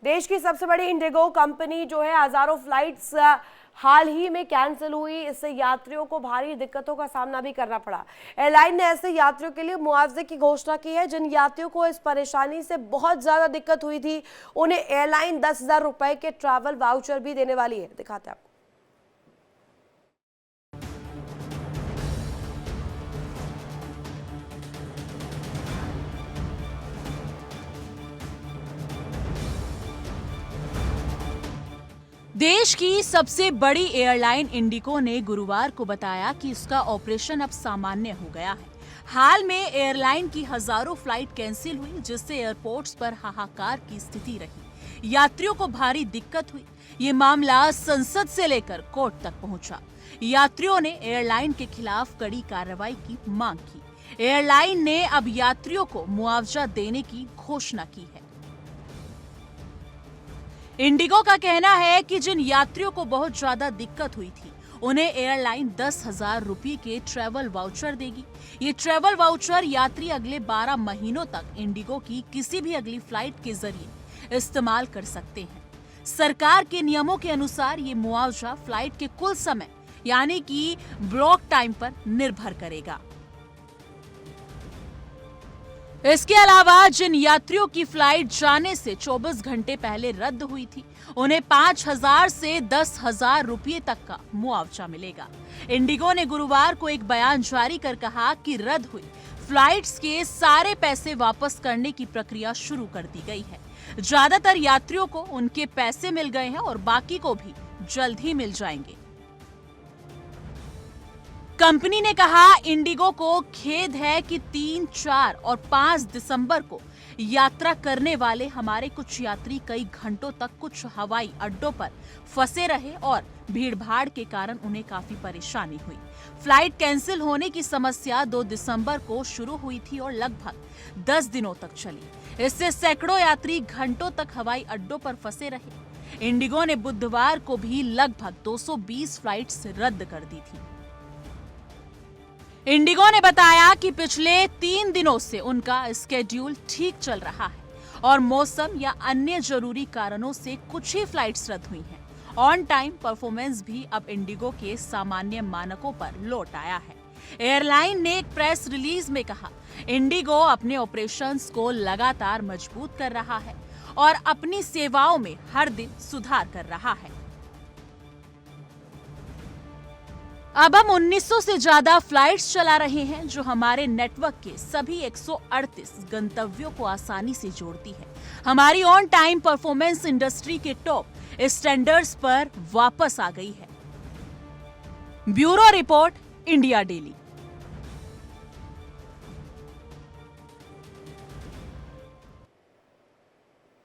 देश की सबसे बड़ी इंडिगो कंपनी जो है, हजारों फ्लाइट्स हाल ही में कैंसिल हुई। इससे यात्रियों को भारी दिक्कतों का सामना भी करना पड़ा। एयरलाइन ने ऐसे यात्रियों के लिए मुआवजे की घोषणा की है। जिन यात्रियों को इस परेशानी से बहुत ज्यादा दिक्कत हुई थी, उन्हें एयरलाइन 10,000 रुपए के ट्रैवल वाउचर भी देने वाली है। दिखाते हैं आपको। देश की सबसे बड़ी एयरलाइन इंडिगो ने गुरुवार को बताया कि इसका ऑपरेशन अब सामान्य हो गया है। हाल में एयरलाइन की हजारों फ्लाइट कैंसिल हुई, जिससे एयरपोर्ट्स पर हाहाकार की स्थिति रही। यात्रियों को भारी दिक्कत हुई। ये मामला संसद से लेकर कोर्ट तक पहुंचा। यात्रियों ने एयरलाइन के खिलाफ कड़ी कार्रवाई की मांग की। एयरलाइन ने अब यात्रियों को मुआवजा देने की घोषणा की है। इंडिगो का कहना है कि जिन यात्रियों को बहुत ज्यादा दिक्कत हुई थी, उन्हें एयरलाइन 10,000 रुपये के ट्रैवल वाउचर देगी। ये ट्रैवल वाउचर यात्री अगले 12 महीनों तक इंडिगो की किसी भी अगली फ्लाइट के जरिए इस्तेमाल कर सकते हैं। सरकार के नियमों के अनुसार ये मुआवजा फ्लाइट के कुल समय यानी कि ब्लॉक टाइम पर निर्भर करेगा। इसके अलावा जिन यात्रियों की फ्लाइट जाने से 24 घंटे पहले रद्द हुई थी, उन्हें 5,000 से 10,000 रुपये तक का मुआवजा मिलेगा। इंडिगो ने गुरुवार को एक बयान जारी कर कहा कि रद्द हुई फ्लाइट्स के सारे पैसे वापस करने की प्रक्रिया शुरू कर दी गई है। ज्यादातर यात्रियों को उनके पैसे मिल गए हैं और बाकी को भी जल्द ही मिल जाएंगे। कंपनी ने कहा, इंडिगो को खेद है कि 3, 4 और 5 दिसंबर को यात्रा करने वाले हमारे कुछ यात्री कई घंटों तक कुछ हवाई अड्डों पर फंसे रहे और भीड़भाड़ के कारण उन्हें काफी परेशानी हुई। फ्लाइट कैंसिल होने की समस्या 2 दिसंबर को शुरू हुई थी और लगभग 10 दिनों तक चली। इससे सैकड़ों यात्री घंटों तक हवाई अड्डों पर फंसे रहे। इंडिगो ने बुधवार को भी लगभग 220 फ्लाइट्स रद्द कर दी थी। इंडिगो ने बताया कि पिछले 3 दिनों से उनका स्केड्यूल ठीक चल रहा है और मौसम या अन्य जरूरी कारणों से कुछ ही फ्लाइट्स रद्द हुई हैं। ऑन टाइम परफॉर्मेंस भी अब इंडिगो के सामान्य मानकों पर लौट आया है। एयरलाइन ने एक प्रेस रिलीज में कहा, इंडिगो अपने ऑपरेशंस को लगातार मजबूत कर रहा है और अपनी सेवाओं में हर दिन सुधार कर रहा है। अब हम 1900 से ज्यादा फ्लाइट्स चला रहे हैं, जो हमारे नेटवर्क के सभी 138 गंतव्यों को आसानी से जोड़ती है। हमारी ऑन टाइम परफॉर्मेंस इंडस्ट्री के टॉप स्टैंडर्ड्स पर वापस आ गई है। Bureau report, India daily.